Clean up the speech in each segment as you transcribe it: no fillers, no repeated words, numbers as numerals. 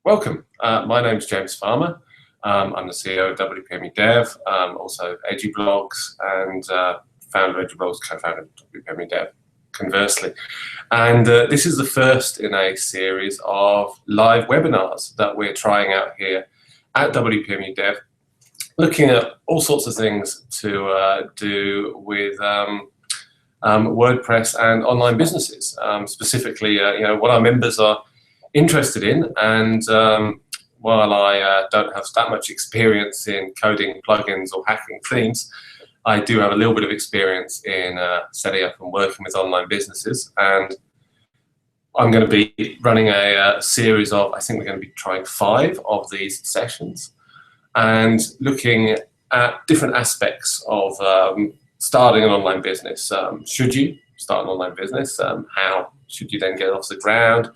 Welcome. My name's James Farmer. I'm the CEO of WPMU Dev, also EduBlogs, and founder of EduBlogs, co-founder of WPMU Dev, conversely. And this is the first in a series of live webinars that we're trying out here at WPMU Dev, looking at all sorts of things to do with WordPress and online businesses, specifically what our members are interested in. And while I don't have that much experience in coding plugins or hacking themes, I do have a little bit of experience in setting up and working with online businesses. And I'm going to be running a series of, I think we're going to be trying 5 of these sessions and looking at different aspects of starting an online business. Should you start an online business? How should you then get it off the ground?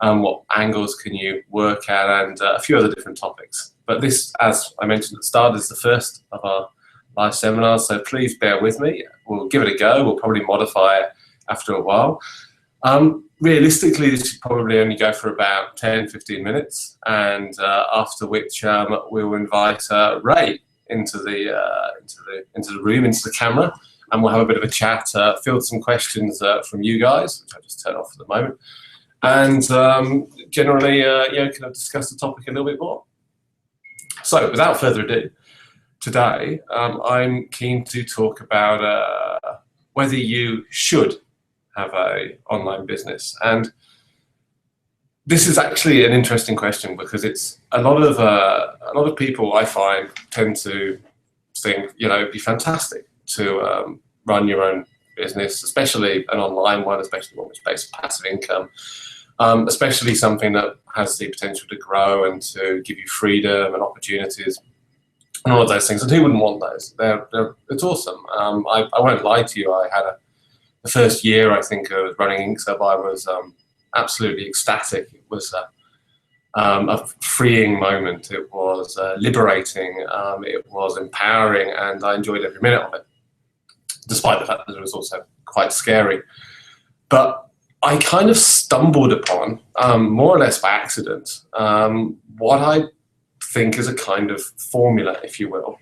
What angles can you work at, and a few other different topics. But this, as I mentioned at the start, is the first of our live seminars, so please bear with me. We'll give it a go. We'll probably modify it after a while. Realistically, this should probably only go for about 10-15 minutes, and after which we'll invite Ray into the room, into the camera, and we'll have a bit of a chat, field some questions from you guys, which I'll just turn off at the moment. And generally, kind of discuss the topic a little bit more. So, without further ado, today I'm keen to talk about whether you should have an online business. And this is actually an interesting question because it's a lot of people I find tend to think, it'd be fantastic to run your own business, especially an online one, especially one which is based on passive income. Especially something that has the potential to grow and to give you freedom and opportunities and all of those things. And who wouldn't want those? It's awesome. I won't lie to you. I had the first year, I think, of running Inksub, I was absolutely ecstatic. It was a freeing moment. It was liberating. It was empowering, and I enjoyed every minute of it, despite the fact that it was also quite scary. But I kind of stumbled upon, more or less by accident, what I think is a kind of formula, if you will,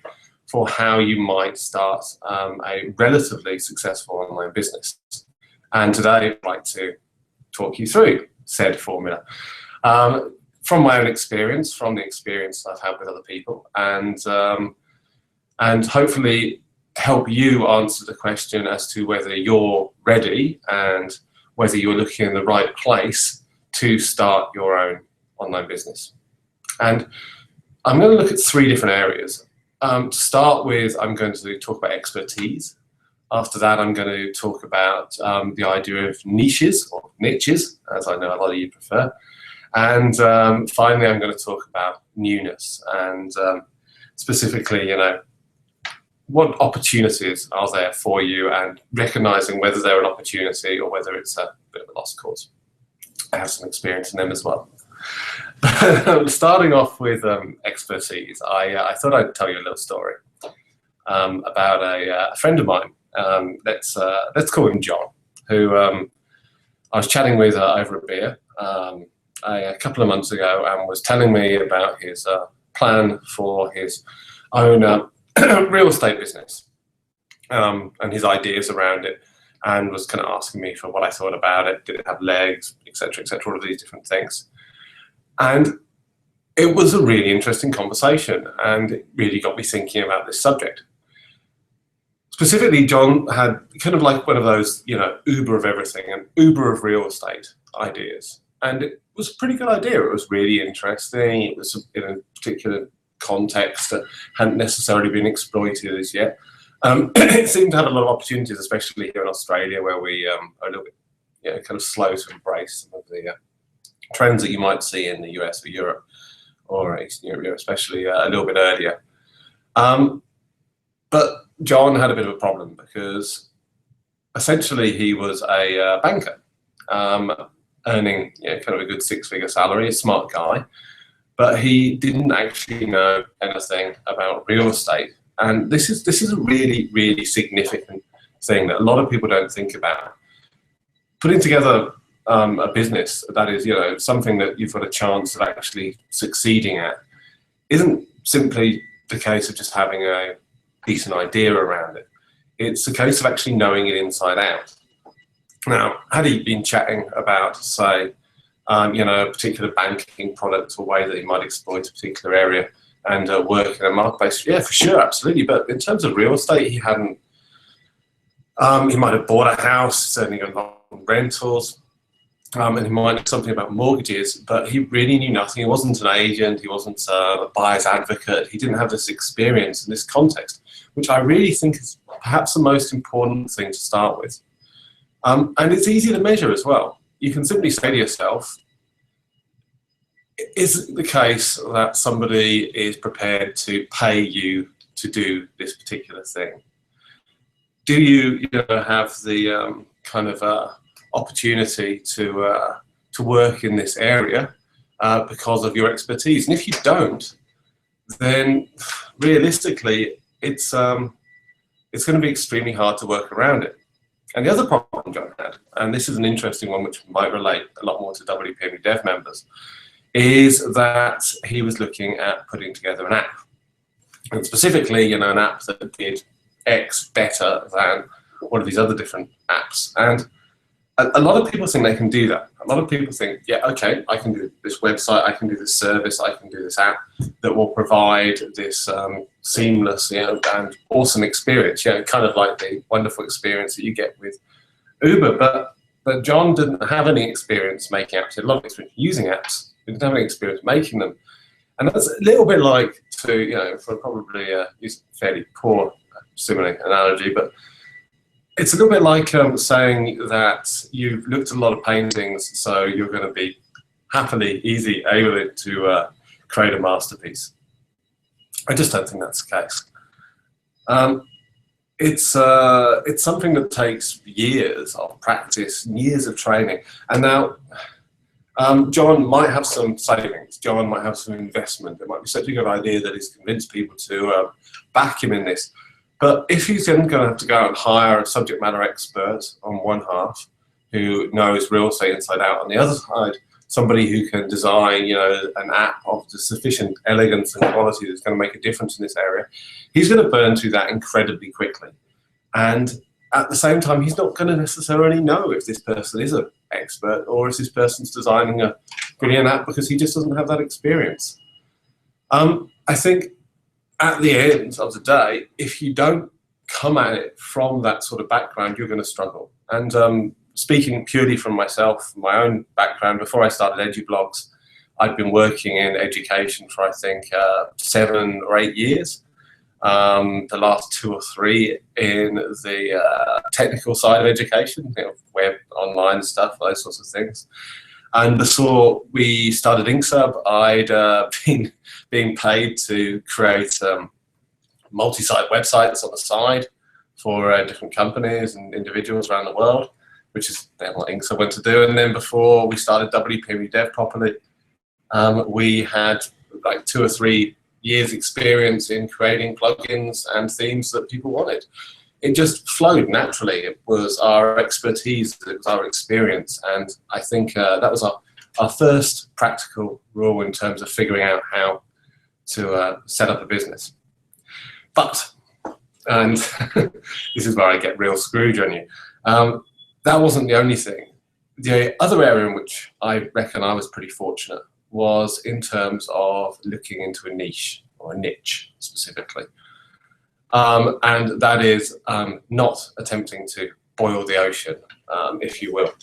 for how you might start a relatively successful online business. And today I'd like to talk you through said formula from my own experience, from the experience I've had with other people, and hopefully help you answer the question as to whether you're ready and whether you're looking in the right place to start your own online business. And I'm going to look at 3 different areas. To start with, I'm going to talk about expertise. After that, I'm going to talk about the idea of niches, or niches, as I know a lot of you prefer. And finally, I'm going to talk about newness and specifically, what opportunities are there for you, and recognizing whether they're an opportunity or whether it's a bit of a lost cause. I have some experience in them as well. Starting off with expertise, I thought I'd tell you a little story about a friend of mine. Let's call him John, who I was chatting with over a beer a couple of months ago, and was telling me about his plan for his own real estate business and his ideas around it, and was kind of asking me for what I thought about it. Did it have legs, etc., all of these different things. And it was a really interesting conversation, and it really got me thinking about this subject. Specifically, John had kind of like one of those, Uber of everything and Uber of real estate ideas. And it was a pretty good idea. It was really interesting. It was in a particular context that hadn't necessarily been exploited as yet. It seemed to have a lot of opportunities, especially here in Australia, where we are a little bit kind of slow to embrace some of the trends that you might see in the US or Europe, or Eastern Europe, especially a little bit earlier. But John had a bit of a problem because essentially he was a banker, earning kind of a good 6-figure salary, a smart guy, but he didn't actually know anything about real estate. And this is a really, really significant thing that a lot of people don't think about. Putting together a business that is, you know, something that you've got a chance of actually succeeding at, isn't simply the case of just having a decent idea around it. It's a case of actually knowing it inside out. Now, had he been chatting about, say, you know, a particular banking product or way that he might exploit a particular area and work in a marketplace, yeah, for sure, absolutely. But in terms of real estate, he hadn't. He might have bought a house, certainly got rentals, and he might know something about mortgages, but he really knew nothing. He wasn't an agent, he wasn't a buyer's advocate, he didn't have this experience in this context, which I really think is perhaps the most important thing to start with. And it's easy to measure as well. You can simply say to yourself, is it the case that somebody is prepared to pay you to do this particular thing? Do you know, have the kind of opportunity to work in this area because of your expertise? And if you don't, then realistically, it's going to be extremely hard to work around it. And the other problem John had, and this is an interesting one which might relate a lot more to WPMU dev members, is that he was looking at putting together an app. And specifically, you know, an app that did X better than one of these other different apps. And a lot of people think they can do that. A lot of people think, yeah, okay, I can do this website, I can do this service, I can do this app that will provide this seamless, you know, and awesome experience, you know, kind of like the wonderful experience that you get with Uber. But John didn't have any experience making apps. He had a lot of experience using apps. He didn't have any experience making them. And that's a little bit like, to, you know, for probably use a fairly poor simile analogy, but it's a little bit like saying that you've looked at a lot of paintings, so you're going to be happily, easy, able to create a masterpiece. I just don't think that's the case. It's something that takes years of practice, years of training. And now, John might have some savings. John might have some investment. It might be such a good idea that he's convinced people to back him in this. But if he's then going to have to go out and hire a subject matter expert on one half who knows real estate inside out, on the other side, somebody who can design, you know, an app of the sufficient elegance and quality that's going to make a difference in this area, he's going to burn through that incredibly quickly. And at the same time, he's not going to necessarily know if this person is an expert or if this person's designing a brilliant app because he just doesn't have that experience. I think at the end of the day, if you don't come at it from that sort of background, you're going to struggle. And speaking purely from myself, my own background, before I started EduBlogs, I'd been working in education for, I think, 7 or 8 years. The last 2 or 3 in the technical side of education, you know, web, online stuff, those sorts of things. And before we started InkSub, I'd been being paid to create multi-site websites on the side for different companies and individuals around the world, which is then what InkSub went to do. And then before we started WPMU Dev properly, we had like 2 or 3 years experience in creating plugins and themes that people wanted. It just flowed naturally. It was our expertise, it was our experience, and I think that was our first practical rule in terms of figuring out how to set up a business. But, and this is where I get real Scrooge on you, that wasn't the only thing. The other area in which I reckon I was pretty fortunate was in terms of looking into a niche, or a niche specifically. And that is not attempting to boil the ocean, if you will.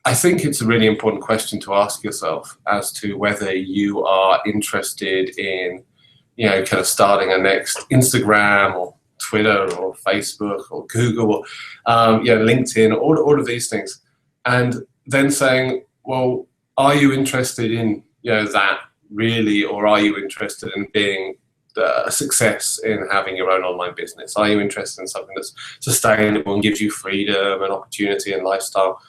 I think it's a really important question to ask yourself as to whether you are interested in, you know, kind of starting a next Instagram or Twitter or Facebook or Google or you know, LinkedIn, all of these things, and then saying, well, are you interested in, you know, that really, or are you interested in being a success in having your own online business? Are you interested in something that's sustainable and gives you freedom and opportunity and lifestyle?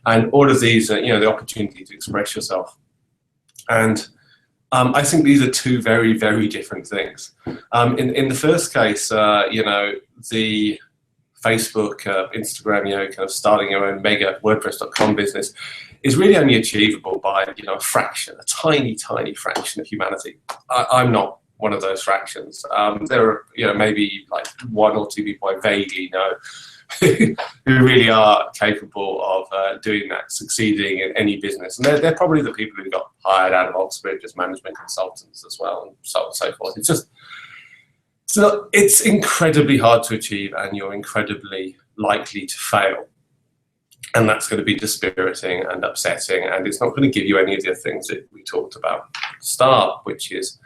And all of these are, you know, the opportunity to express yourself. And I think these are 2 very, very different things. In the first case, you know, the Facebook, Instagram, kind of starting your own mega WordPress.com business is really only achievable by, a fraction, a tiny, tiny fraction of humanity. I'm not one of those fractions. There are, maybe like one or two people I vaguely know who really are capable of doing that, succeeding in any business. And they're probably the people who got hired out of Oxford as management consultants as well, and so on and so forth. It's incredibly hard to achieve, and you're incredibly likely to fail. And that's going to be dispiriting and upsetting, and it's not going to give you any of the things that we talked about at the start, which is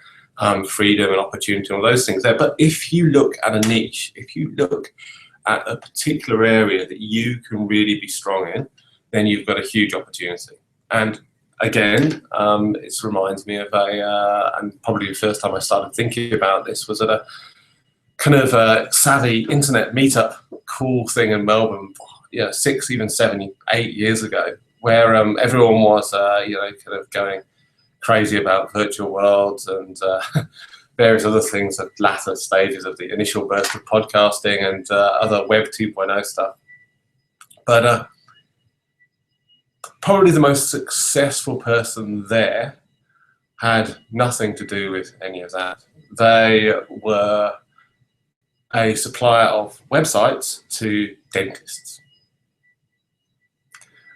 freedom and opportunity and all those things there. But if you look at a niche, if you look at a particular area that you can really be strong in, then you've got a huge opportunity. And again, it reminds me of and probably the first time I started thinking about this was at a kind of savvy internet meetup cool thing in Melbourne, 6, even 7, 8 years ago, where everyone was, kind of going crazy about virtual worlds and various other things at latter stages of the initial burst of podcasting and other Web 2.0 stuff. But probably the most successful person there had nothing to do with any of that. They were a supplier of websites to dentists.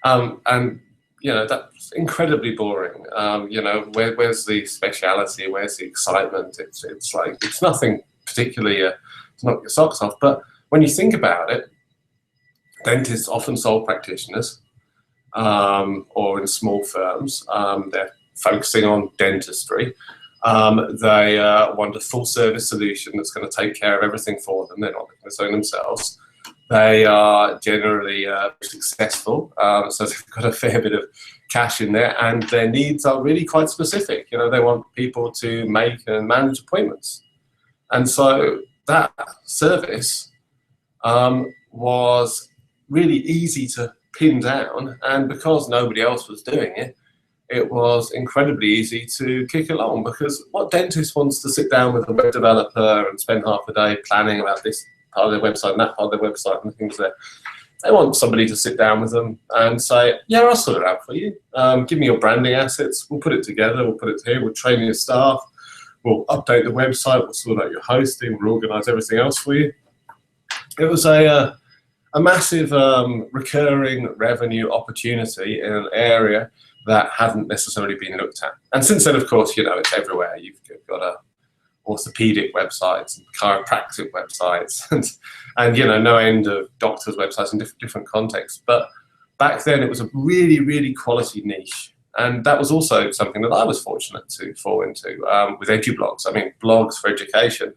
And that's incredibly boring. Where's the speciality? Where's the excitement? It's nothing particularly to knock your socks off. But when you think about it, dentists often sole practitioners, or in small firms. They're focusing on dentistry. They want a full service solution that's going to take care of everything for them. They're not going to sell themselves. They are generally successful, so they've got a fair bit of cash in there, and their needs are really quite specific. They want people to make and manage appointments. And so that service was really easy to pin down, and because nobody else was doing it, it was incredibly easy to kick along, because what dentist wants to sit down with a web developer and spend half a day planning about this part of their website and that part of their website and things there? They want somebody to sit down with them and say, yeah, I'll sort it out for you. Give me your branding assets. We'll put it together. We'll put it here. We'll train your staff. We'll update the website. We'll sort out your hosting. We'll organize everything else for you. It was a massive recurring revenue opportunity in an area that hadn't necessarily been looked at. And since then, of course, it's everywhere. You've got orthopedic websites and chiropractic websites and no end of doctors' websites in different contexts. But back then it was a really, really quality niche. And that was also something that I was fortunate to fall into with edublogs. I mean, blogs for education.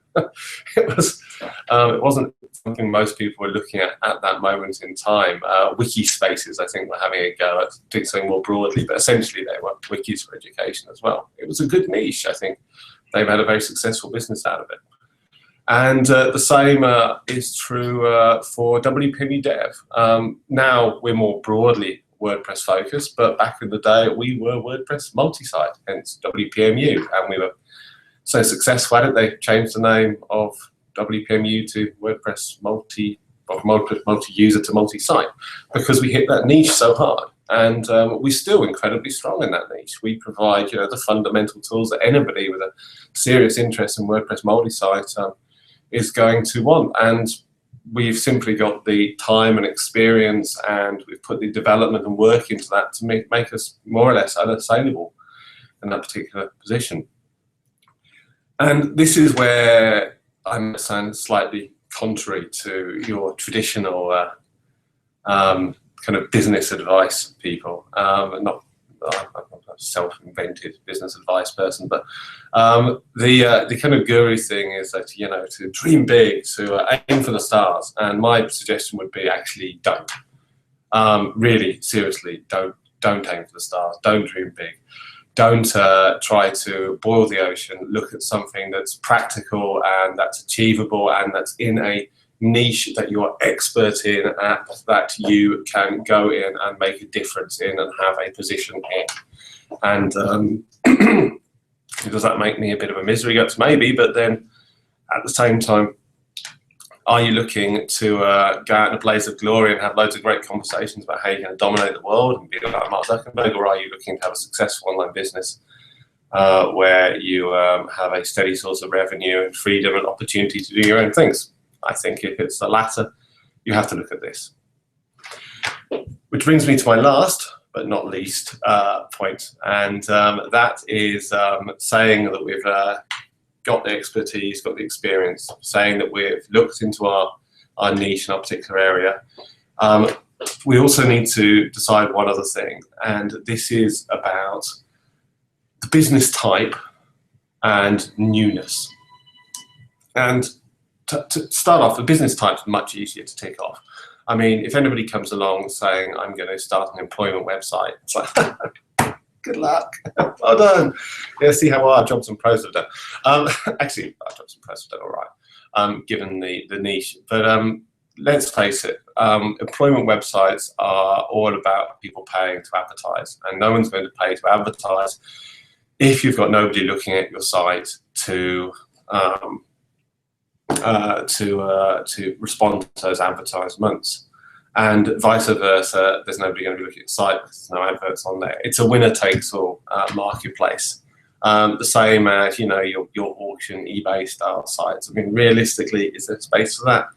It wasn't something most people were looking at that moment in time. Wiki spaces, I think, were having a go at doing something more broadly, but essentially they were wikis for education as well. It was a good niche, I think. They've had a very successful business out of it. And the same is true for WPMU Dev. Now we're more broadly WordPress focused, but back in the day we were WordPress multi-site, hence WPMU, and we were so successful at it they changed the name of WPMU to WordPress multi-user to multi-site, because we hit that niche so hard. And we're still incredibly strong in that niche. We provide, the fundamental tools that anybody with a serious interest in WordPress multi-site is going to want. And we've simply got the time and experience, and we've put the development and work into that to make us more or less unassailable in that particular position. And this is where I might sound slightly contrary to your traditional kind of business advice people. I'm not a self-invented business advice person, but the kind of guru thing is that, to dream big, to aim for the stars. And my suggestion would be actually don't. Really, seriously, don't aim for the stars. Don't dream big. Don't try to boil the ocean. Look at something that's practical and that's achievable and that's in a niche that you're expert in, that you can go in and make a difference in and have a position in. And does that make me a bit of a misery guts? Maybe, but then at the same time, Are you looking to go out in a blaze of glory and have loads of great conversations about how you're going to dominate the world and be like Mark Zuckerberg, or are you looking to have a successful online business where you have a steady source of revenue and freedom and opportunity to do your own things? I think if it's the latter, you have to look at this. Which brings me to my last, but not least, point, and that is saying that we've got the expertise, got the experience, saying that we've looked into our niche in our particular area. We also need to decide one other thing, and this is about the business type and newness. And to start off, the business type is much easier to tick off. I mean, if anybody comes along saying, I'm going to start an employment website, it's like, good luck, well done. Yeah, see how well our Jobs and Pros have done. Actually, our Jobs and Pros have done all right, given the niche. But let's face it, employment websites are all about people paying to advertise, and no one's going to pay to advertise if you've got nobody looking at your site to respond to those advertisements. And vice versa, there's nobody going to be looking at the site because there's no adverts on there. It's a winner-takes-all marketplace. The same as, you know, your auction, eBay-style sites. I mean, realistically, is there space for that?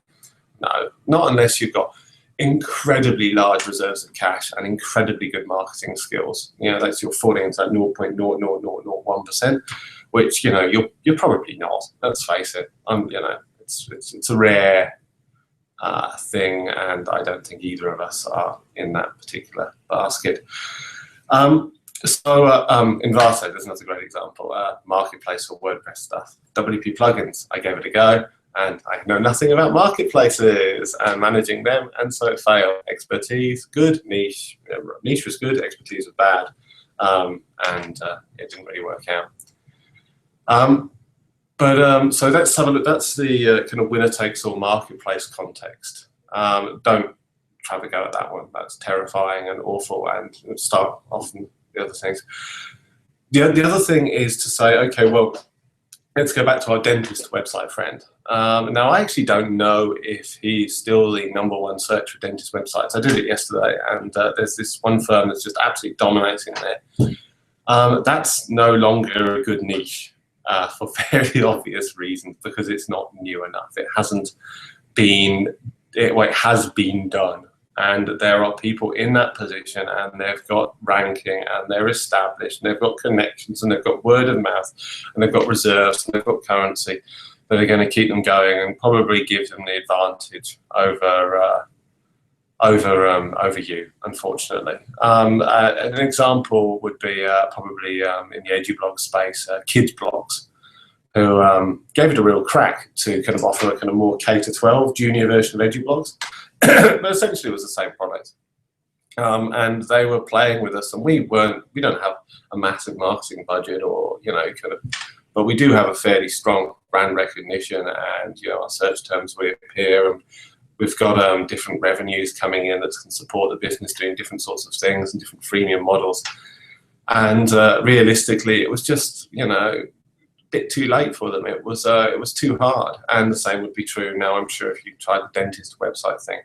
No, not unless you've got incredibly large reserves of cash and incredibly good marketing skills. You know, that's your falling into that 0.00001%, which, you know, you're probably not. Let's face it. You know, it's a rare thing, and I don't think either of us are in that particular basket. In Vato, there's another great example, marketplace for WordPress stuff. WP plugins, I gave it a go, and I know nothing about marketplaces and managing them, and so it failed. Expertise, good. Niche was good, expertise was bad, and it didn't really work out. So let's have a look. That's the kind of winner-takes-all marketplace context. Don't try to go at that one. That's terrifying and awful, and start off on the other things. The other thing is to say, okay, well, let's go back to our dentist website friend. Now, I actually don't know if he's still the #1 search for dentist websites. I did it yesterday, and there's this one firm that's just absolutely dominating there. That's no longer a good niche. For very obvious reasons, because it's not new enough. It hasn't been, it has been done, and there are people in that position, and they've got ranking, and they're established, and they've got connections, and they've got word of mouth, and they've got reserves, and they've got currency that are going to keep them going and probably give them the advantage over you, unfortunately. An example would be probably in the EduBlog space, kids blogs, who gave it a real crack to kind of offer a kind of more K-12 junior version of EduBlogs, but essentially it was the same product. And they were playing with us, and we don't have a massive marketing budget, or, you know, kind of, but we do have a fairly strong brand recognition, and, you know, our search terms we appear, and we've got different revenues coming in that can support the business doing different sorts of things and different freemium models. And realistically, it was just, you know, a bit too late for them. It was too hard. And the same would be true now, I'm sure, if you tried the dentist website thing.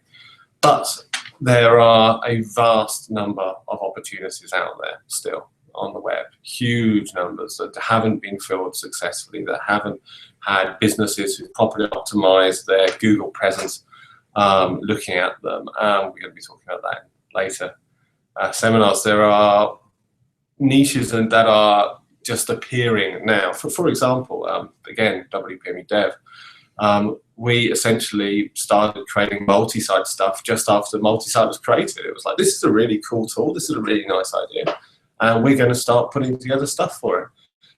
But there are a vast number of opportunities out there still on the web, huge numbers that haven't been filled successfully, that haven't had businesses who properly optimize their Google presence looking at them. We're going to be talking about that in later seminars. There are niches that are just appearing now. For example, again, WPMU Dev, we essentially started creating multi-site stuff just after multi-site was created. It was like, this is a really cool tool, this is a really nice idea, and we're going to start putting together stuff for it.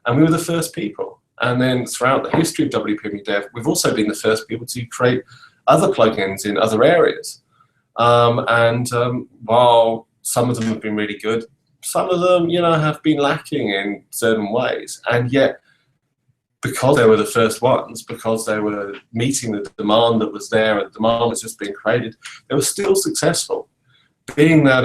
And we were the first people. And then throughout the history of WPMU Dev, we've also been the first people to create other plugins in other areas. While some of them have been really good, some of them, you know, have been lacking in certain ways. And yet, because they were the first ones, because they were meeting the demand that was there, and the demand was just being created, they were still successful. Being that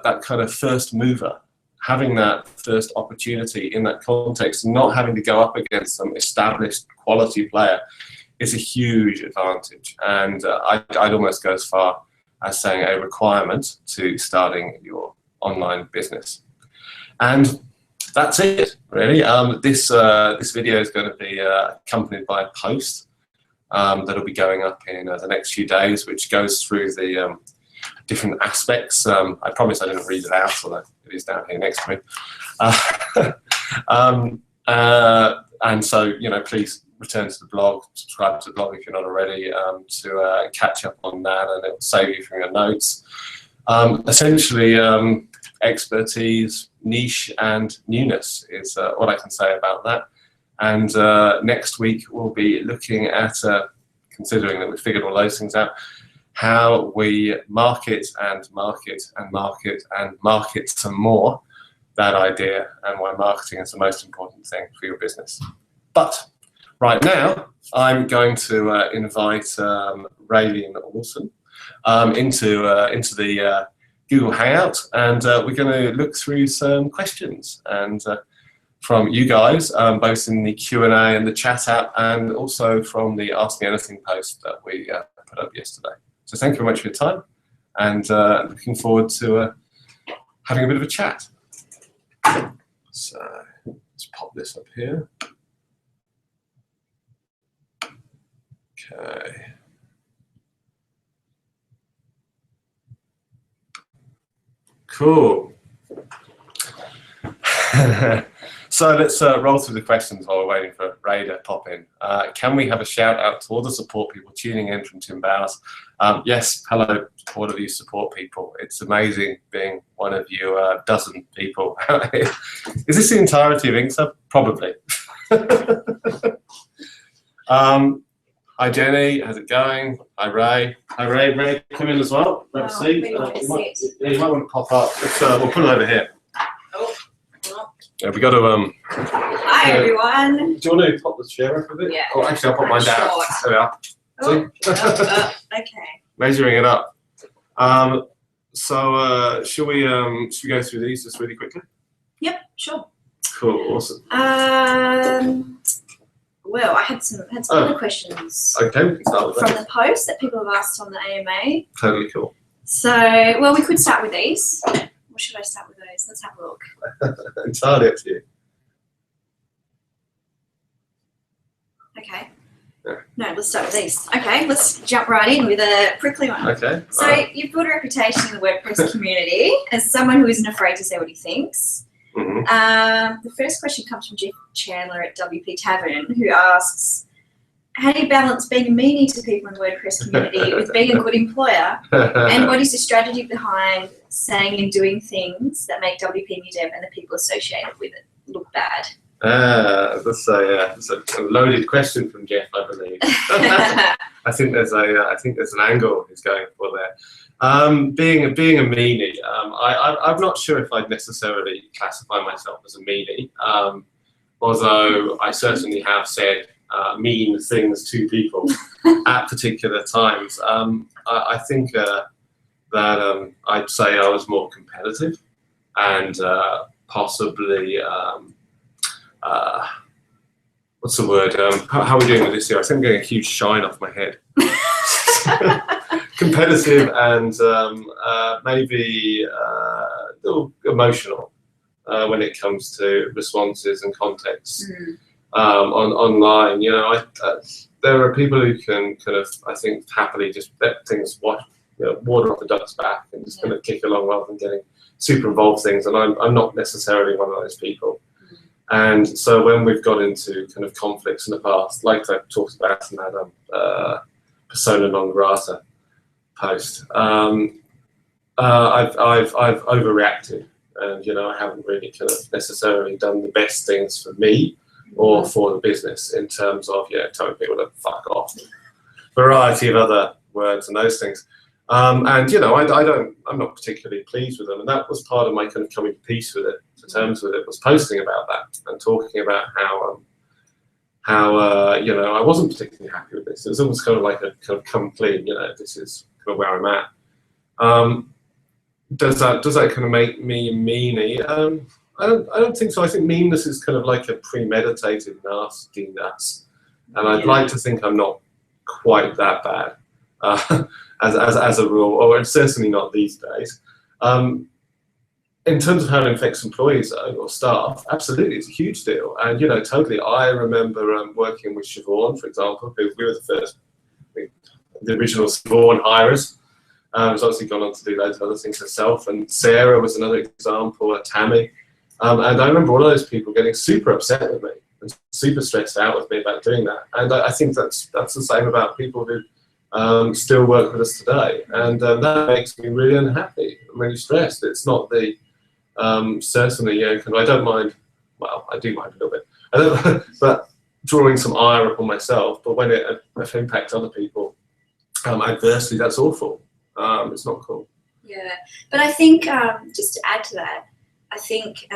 that kind of first mover, having that first opportunity in that context, and not having to go up against some established quality player, it's a huge advantage, and I'd almost go as far as saying a requirement to starting your online business. And that's it, really. This video is going to be accompanied by a post that'll be going up in the next few days, which goes through the different aspects. I promise I didn't read it out, although it is down here next to me. And so, you know, please return to the blog, subscribe to the blog if you're not already, to catch up on that, and it will save you from your notes. Essentially, expertise, niche, and newness is what I can say about that. And next week we'll be looking at, considering that we've figured all those things out, how we market and market and market and market some more that idea, and why marketing is the most important thing for your business. But right now, I'm going to invite Raylene Olsen into the Google Hangout, and we're going to look through some questions and from you guys, both in the Q&A and the chat app, and also from the Ask Me Anything post that we put up yesterday. So thank you very much for your time, and looking forward to having a bit of a chat. So let's pop this up here. Okay. Cool. So let's roll through the questions while we're waiting for Ray to pop in. Can we have a shout out to all the support people tuning in from Tim Bowers? Yes, hello to all of you support people. It's amazing being one of you dozen people. Is this the entirety of InkSub? Probably. Hi Jenny, how's it going? Hi Ray. Hi Ray. Ray, come in as well. Grab a seat. You might want to pop up. We'll put it over here. Oh. Yeah, we got to. Hi everyone. Do you want to pop the chair up a bit? Yeah. Oh, actually, I'll pop mine down. There we are. Okay. Measuring it up. So should we go through these just really quickly? Yep, sure. Cool, awesome. Well, I had some other questions. Okay, we can start with that. From the post that people have asked on the AMA. Totally cool. So, well, we could start with these. Or should I start with those? Let's have a look. Entirely up to you. Okay. Yeah. No, let's start with these. Okay, let's jump right in with a prickly one. Okay. So you've built a reputation in the WordPress community as someone who isn't afraid to say what he thinks. Mm-hmm. The first question comes from Jeff Chandler at WP Tavern, who asks, how do you balance being a meanie to people in the WordPress community with being a good employer? And what is the strategy behind saying and doing things that make WPMU Dev and the people associated with it look bad? That's a loaded question from Jeff, I believe. I think there's an angle he's going for there. Being a meanie, I'm not sure if I'd necessarily classify myself as a meanie, although I certainly have said mean things to people at particular times. I think that I'd say I was more competitive and possibly, what's the word? How are we doing with this here? I think I'm getting a huge shine off my head. Competitive and maybe a little emotional when it comes to responses and context online. You know, there are people who can kind of, I think, happily just let things water off the duck's back and just kind of kick along rather than getting super involved things. And I'm not necessarily one of those people. And so when we've got into kind of conflicts in the past, like I talked about in that persona non grata post, I've overreacted, and I haven't really kind of necessarily done the best things for me or for the business in terms of telling people to fuck off, variety of other words and those things. And I'm not particularly pleased with them, and that was part of my kind of coming to peace with it, to terms with it, was posting about that and talking about how I wasn't particularly happy with this. It was almost kind of like a kind of come clean, this is kind of where I'm at. Does that kind of make me meanie? I don't think so. I think meanness is kind of like a premeditated nastiness, and I'd like to think I'm not quite that bad as a rule, or certainly not these days. In terms of how it affects employees though, or staff, absolutely, it's a huge deal. And you know, totally. I remember working with Siobhan, for example, who we were the original Siobhan hirers. Has obviously gone on to do loads of other things herself. And Sarah was another example, Tammy. And I remember all of those people getting super upset with me and super stressed out with me about doing that. And I think that's the same about people who still work with us today. And that makes me really unhappy. I'm really stressed. It's not the certainly, yeah, I don't mind. Well, I do mind a little bit, but drawing some ire upon myself. But when it impacts other people adversely, that's awful. It's not cool. Yeah, but I think just to add to that, I think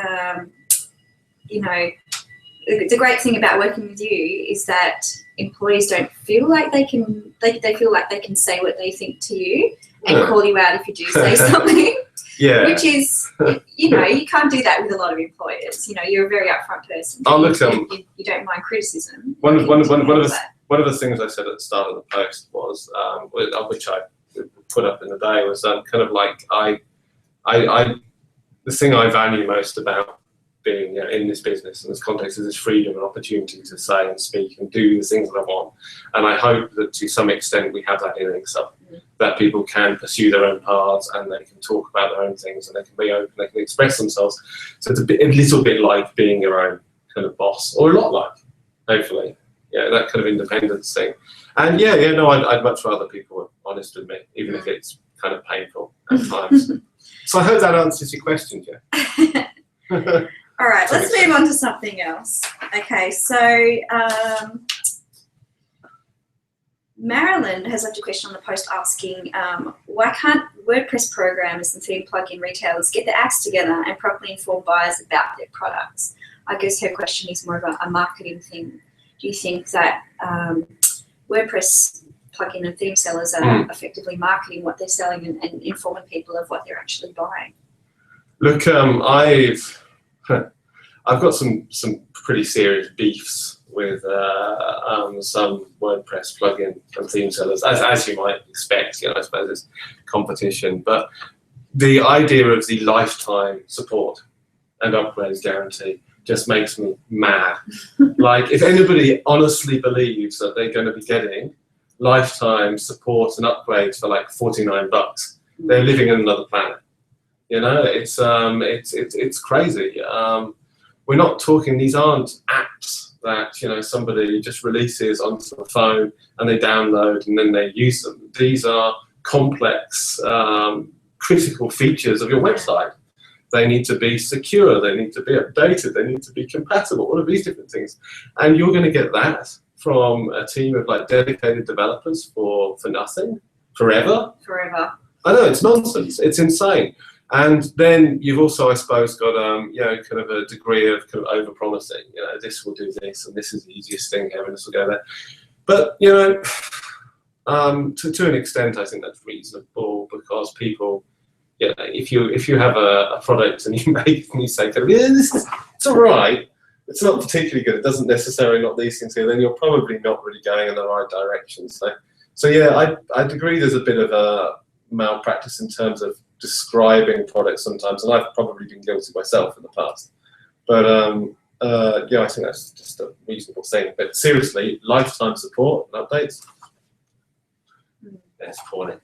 you know, the great thing about working with you is that employees don't feel like they can. They feel like they can say what they think to you and call you out if you do say something. Yeah. Which is, you know, you can't do that with a lot of employers. You know, you're a very upfront person. Oh, look, you don't mind criticism. One of the things I said at the start of the post was, which I put up in the day, was kind of like the thing I value most about being in this business, in this context, is this freedom and opportunity to say and speak and do the things that I want. And I hope that to some extent we have that in Excel, that people can pursue their own paths and they can talk about their own things and they can be open, they can express themselves. So it's a little bit like being your own kind of boss, or a lot like, hopefully, that kind of independence thing. And I'd much rather people were honest with me, even if it's kind of painful at times. So I hope that answers your question, Jeff. All right, let's move on to something else. Okay, so Marilyn has left a question on the post asking, why can't WordPress programmers and theme plugin retailers get their acts together and properly inform buyers about their products? I guess her question is more of a marketing thing. Do you think that WordPress plugin and theme sellers are effectively marketing what they're selling and informing people of what they're actually buying? Look, I've got some pretty serious beefs with some WordPress plugin and theme sellers, as you might expect. I suppose it's competition, but the idea of the lifetime support and upgrades guarantee just makes me mad. Like, if anybody honestly believes that they're going to be getting lifetime support and upgrades for like $49, they're living in another planet. It's crazy. We're not talking, these aren't apps that somebody just releases onto the phone and they download and then they use them. These are complex, critical features of your website. They need to be secure, they need to be updated, they need to be compatible, all of these different things. And you're going to get that from a team of like dedicated developers for nothing, forever. Forever. I know, it's nonsense, it's insane. And then you've also, I suppose, got kind of a degree of kind of over-promising. This will do this, and this is the easiest thing ever, and this will go there. But to an extent, I think that's reasonable, because people, if you have a product and you make it and you say, it's all right, it's not particularly good, it doesn't necessarily not these things here, then you're probably not really going in the right direction. So yeah, I'd agree there's a bit of a malpractice in terms of describing products sometimes, and I've probably been guilty myself in the past. But I think that's just a reasonable thing. But seriously, lifetime support and updates, that's poorly.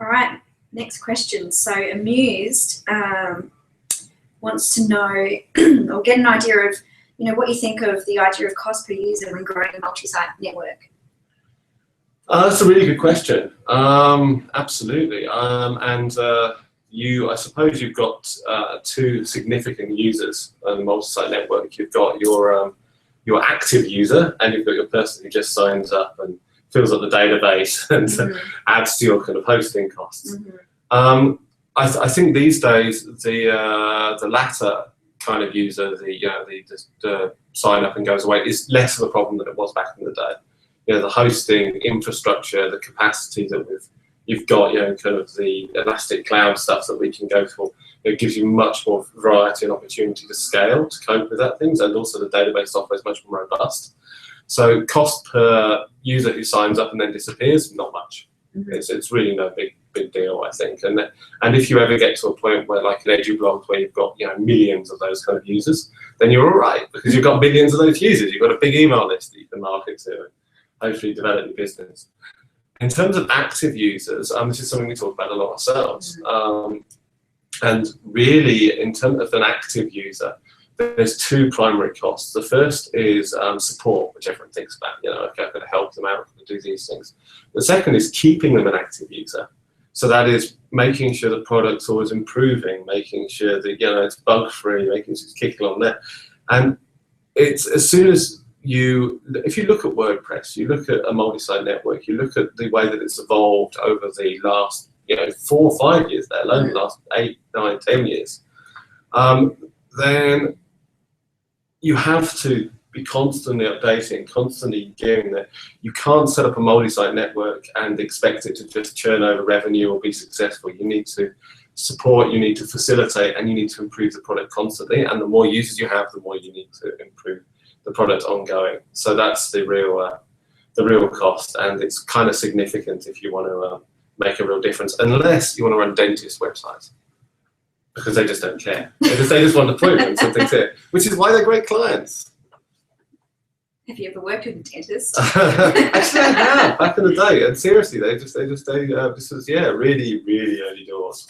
All right, next question. So Amused wants to know or get an idea of what you think of the idea of cost per user when growing a multi-site network. That's a really good question. Absolutely. I suppose you've got two significant users on the multi-site network. You've got your active user, and you've got your person who just signs up and fills up the database and adds to your kind of hosting costs. I think these days the latter kind of user, the sign up and goes away, is less of a problem than it was back in the day. The hosting infrastructure, the capacity that you've got, kind of the elastic cloud stuff that we can go for, it gives you much more variety and opportunity to scale, to cope with that things, and also the database software is much more robust. So cost per user who signs up and then disappears, not much. Mm-hmm. It's really no big deal, I think. And if you ever get to a point where, like an EduBlog, where you've got millions of those kind of users, then you're all right, because you've got millions of those users. You've got a big email list that you can market to and hopefully develop your business. In terms of active users, this is something we talk about a lot ourselves. And really, in terms of an active user, there's two primary costs. The first is support, which everyone thinks about. Okay, I've got to help them out, I've got to do these things. The second is keeping them an active user. So that is making sure the product's always improving, making sure that it's bug-free, making sure it's kicking on there. And it's as soon as if you look at WordPress, you look at a multi-site network, you look at the way that it's evolved over the last 4 or 5 years, let alone the last 8, 9, 10 years, then you have to be constantly updating, constantly gearing that. You can't set up a multi-site network and expect it to just churn over revenue or be successful. You need to support, you need to facilitate, and you need to improve the product constantly. And the more users you have, the more you need to improve the product ongoing. So that's the real cost, and it's kind of significant if you want to make a real difference, unless you want to run dentist websites, because they just don't care. They just want appointments and things here, which is why they're great clients. Have you ever worked with a dentist? Actually, I have, back in the day, and seriously, this was really, really early doors,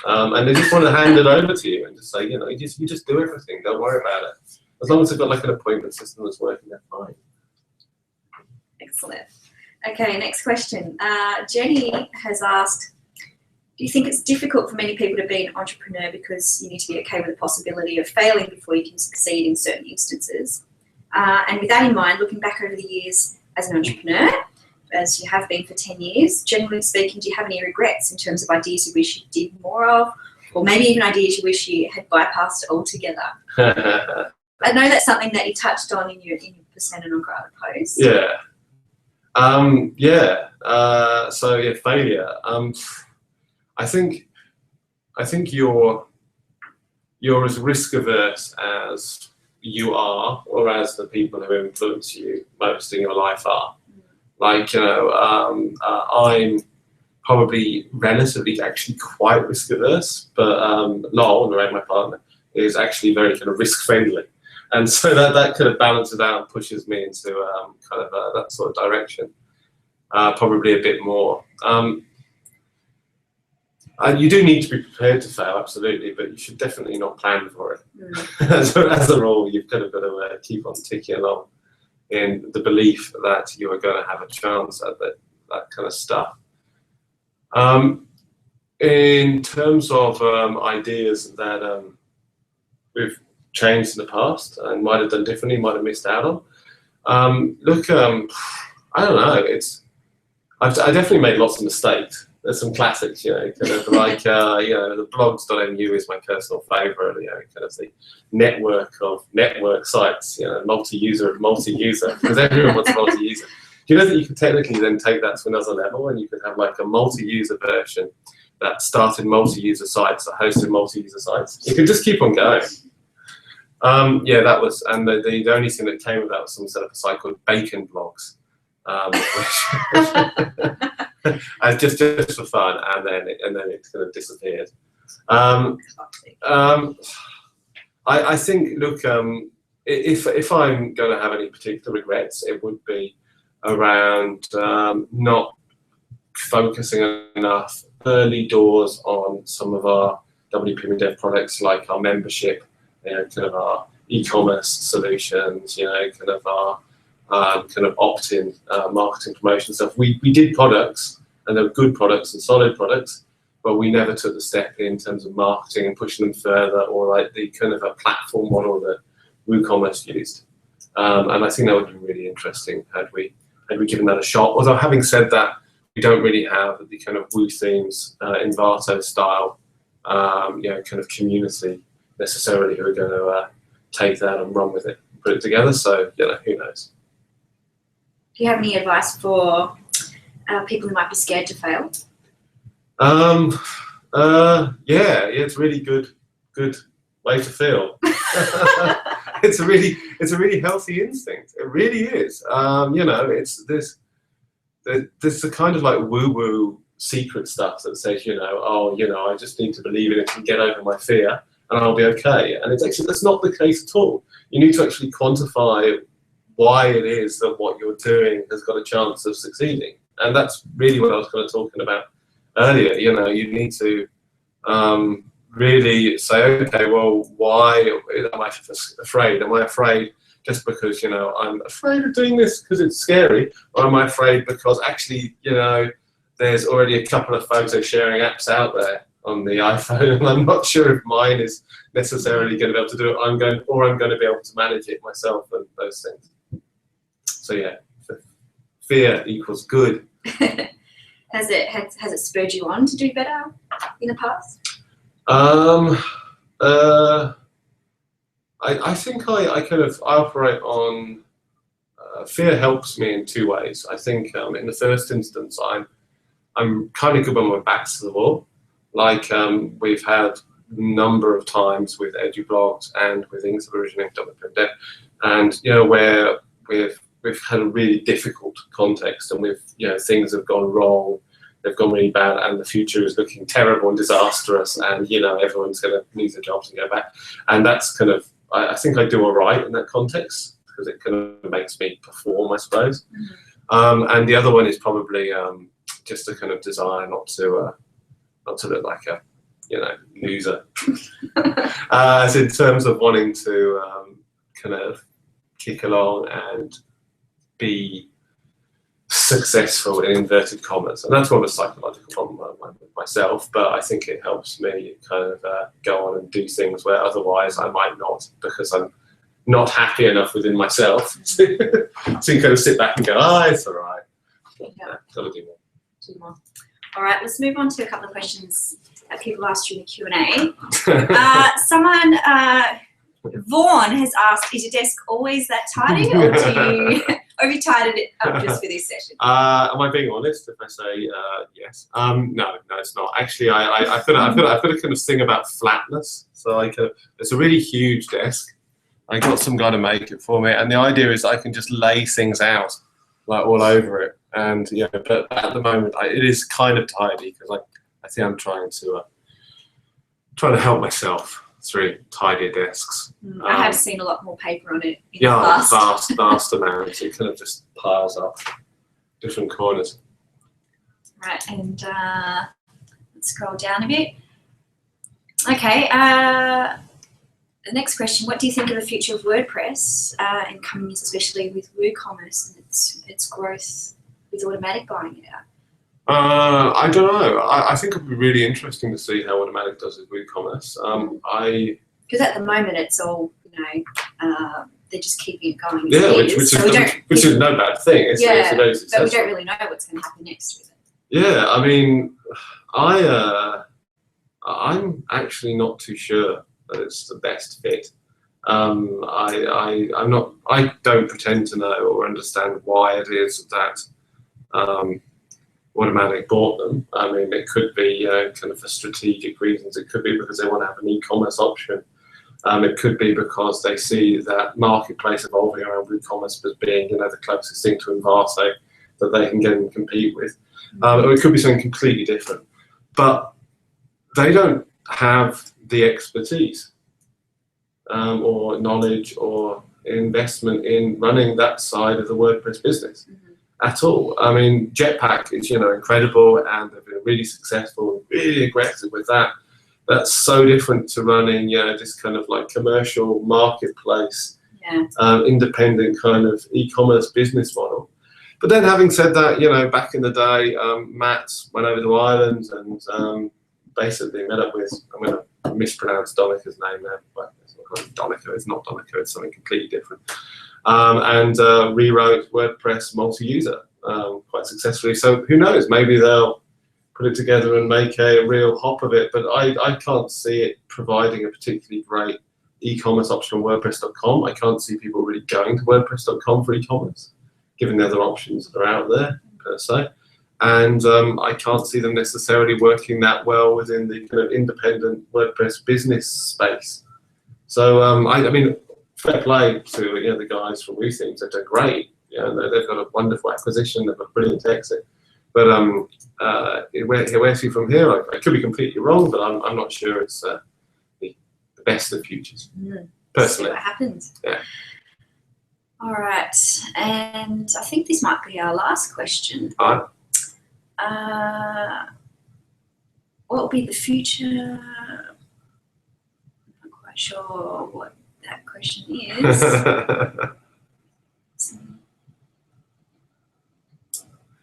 and they just want to hand it over to you and just say, you just do everything. Don't worry about it. As long as they've got like an appointment system that's working, they're fine. Excellent. Okay, next question. Jenny has asked, do you think it's difficult for many people to be an entrepreneur because you need to be okay with the possibility of failing before you can succeed in certain instances? And with that in mind, looking back over the years as an entrepreneur, as you have been for 10 years, generally speaking, do you have any regrets in terms of ideas you wish you did more of, or maybe even ideas you wish you had bypassed altogether? I know that's something that you touched on in your Percent and on-Grad post. Yeah. So failure. I think you're as risk averse as you are, or as the people who influence you most in your life are. Like, I'm probably relatively actually quite risk averse, but Lowell, my partner, is actually very kind of risk friendly. And so that kind of balances out and pushes me into that sort of direction, probably a bit more. You do need to be prepared to fail, absolutely, but you should definitely not plan for it. As a rule, you've kind of got to keep on ticking along in the belief that you are going to have a chance at that kind of stuff. In terms of ideas that we've changed in the past and might have done differently, might have missed out on. I don't know. I definitely made lots of mistakes. There's some classics, kind of like the blogs.mu is my personal favourite. Kind of the network of network sites. Multi-user of multi-user, because everyone wants multi-user. Do you know that you can technically then take that to another level, and you could have like a multi-user version that started multi-user sites, that hosted multi-user sites. You can just keep on going. That was, and the only thing that came with that was someone set up a site called Bacon Blogs, just for fun, and then it kind of disappeared. I think, look, if I'm going to have any particular regrets, it would be around not focusing enough early doors on some of our WPMU dev products, like our membership, kind of our e-commerce solutions, kind of our kind of opt-in marketing promotion stuff. We did products, and they were good products and solid products, but we never took the step in terms of marketing and pushing them further, or like the kind of a platform model that WooCommerce used. And I think that would be really interesting had we given that a shot. Although, having said that, we don't really have the kind of Woo themes, Envato style, kind of community necessarily who are going to take that and run with it and put it together. So, who knows? Do you have any advice for people who might be scared to fail? It's really good way to feel. it's a really healthy instinct. It really is. You know, there's a kind of like woo-woo secret stuff that says, you know, oh, you know, I just need to believe in it and get over my fear and I'll be okay. And it's actually, that's not the case at all. You need to actually quantify why it is that what you're doing has got a chance of succeeding. And that's really what I was kind of talking about earlier. You know, you need to really say, okay, well, why am I afraid? Am I afraid just because, you know, I'm afraid of doing this because it's scary? Or am I afraid because actually, you know, there's already a couple of photo sharing apps out there on the iPhone and I'm not sure if mine is necessarily going to be able to do it. I'm going to be able to manage it myself and those things. So yeah, fear equals good. Has it spurred you on to do better in the past? I think I operate on fear helps me in two ways. I think in the first instance, I'm kind of good when my back's to the wall. Like we've had a number of times with EduBlogs and with Things Originating WPMU, and you know where we've had a really difficult context, and you know things have gone wrong, they've gone really bad, and the future is looking terrible and disastrous, and you know everyone's going to lose their jobs and go back, and that's kind of I think I do all right in that context because it kind of makes me perform, I suppose. And the other one is probably just a kind of desire not to look like a, you know, loser. As in terms of wanting to kind of kick along and be successful in inverted commas, and that's more of a psychological problem with myself. But I think it helps me kind of go on and do things where otherwise I might not, because I'm not happy enough within myself to kind of sit back and go, ah, it's all right. Yeah, gotta do more. Two more. All right, let's move on to a couple of questions that people asked you in the Q&A. Someone, Vaughn has asked, is your desk always that tidy, or have you tidied it up just for this session? Am I being honest if I say yes? No, it's not. Actually, I've got to kind of sing about flatness. So it's a really huge desk. I got some guy to make it for me, and the idea is I can just lay things out like all over it. And you know, but at the moment it is kind of tidy because I think I'm trying to help myself through tidier desks. I have seen a lot more paper on it in the yeah, past. vast amounts. It kind of just piles up different corners. Right, and let's scroll down a bit. Okay, the next question: what do you think of the future of WordPress in coming years, especially with WooCommerce and its growth with automatic buying it out? I don't know. I think it would be really interesting to see how automatic does with WooCommerce. Because at the moment it's all, you know, they're just keeping it going. Yeah, which is no bad thing. It's very successful. But we don't really know what's going to happen next with it. Yeah, I mean, I'm actually not too sure that it's the best fit. I don't pretend to know or understand why it is that Automatic bought them. I mean, it could be kind of for strategic reasons. It could be because they want to have an e-commerce option. It could be because they see that marketplace evolving around WooCommerce as being, you know, the closest thing to Envato that they can get and compete with. Or it could be something completely different. But they don't have the expertise or knowledge or investment in running that side of the WordPress business at all. I mean, Jetpack is, you know, incredible, and they've been really successful, really aggressive with that. That's so different to running, you know, this kind of like commercial marketplace, independent kind of e-commerce business model. But then, having said that, you know, back in the day, Matt went over to Ireland and basically met up with, I'm going to mispronounce Donica's name now, but it's not Donica, it's not Donica, it's something completely different. And rewrote WordPress multi-user quite successfully. So who knows, maybe they'll put it together and make a real hop of it, but I can't see it providing a particularly great e-commerce option on WordPress.com. I can't see people really going to WordPress.com for e-commerce, given the other options that are out there, per se. And I can't see them necessarily working that well within the kind of independent WordPress business space. So, I mean, fair play to the guys from WeThemes. They're great. They've got a wonderful acquisition. They've got a brilliant exit. But where's he from here? I could be completely wrong, but I'm not sure it's the best of futures. Personally, see what happens. Yeah. All right, and I think this might be our last question. All right. What will be the future? I'm not quite sure what that question is.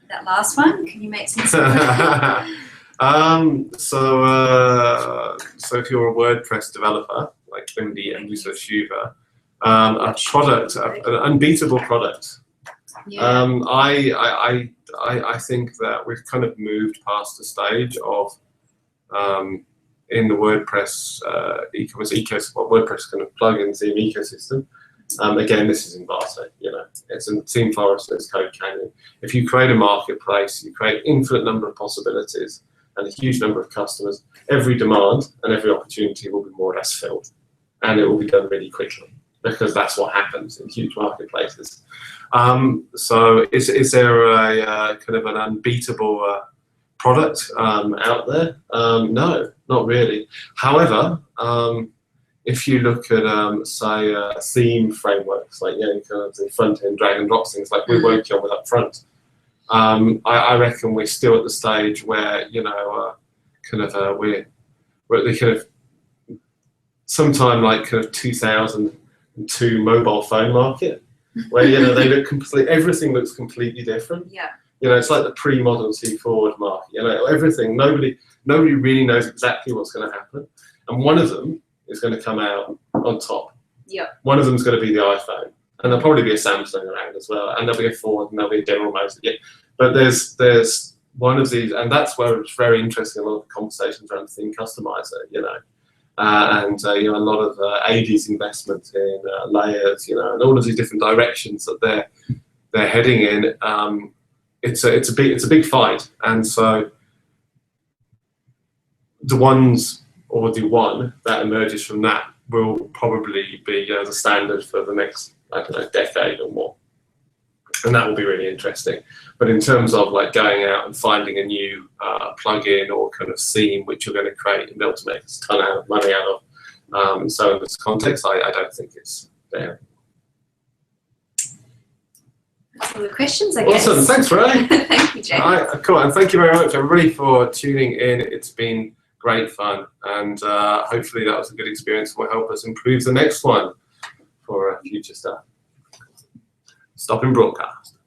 That last one, can you make sense of that? So if you're a WordPress developer, like Lindy and Lisa Shuva, a product, an unbeatable product. Yeah. I think that we've kind of moved past the stage of in the WordPress e-commerce ecosystem, WordPress kind of plugin theme ecosystem. Again, this is in Barto, it's in Team Forest, it's Code Canyon. If you create a marketplace, you create infinite number of possibilities and a huge number of customers, every demand and every opportunity will be more or less filled, and it will be done really quickly, because that's what happens in huge marketplaces. So is there a kind of an unbeatable product out there? No, not really. However, if you look at say theme frameworks, like kind of the front-end drag and drop things like we're working on with up front, I reckon we're still at the stage where we're at the kind of sometime like kind of 2002 mobile phone market, where they look everything looks completely different. Yeah. It's like the pre-modern C-forward market. Everything, nobody really knows exactly what's going to happen, and one of them is going to come out on top. Yeah. One of them is going to be the iPhone, and there'll probably be a Samsung around as well, and there'll be a Ford, and there'll be a General Motors. Yeah. But there's one of these, and that's where it's very interesting. A lot of conversations around theme customizer, and a lot of AD's investment in layers, and all of these different directions that they're heading in. It's a big fight, and so the ones or the one that emerges from that will probably be the standard for the next, I don't know, decade or more, and that will be really interesting. But in terms of like going out and finding a new plugin or kind of theme which you're going to create and be able to make a ton of money out of, and so in this context, I don't think it's there. That's all the questions, I guess. Awesome, thanks, Ray. Thank you, James. All right, cool, and thank you very much, everybody, for tuning in. It's been great fun, and hopefully that was a good experience and will help us improve the next one for future stuff. Stopping broadcast.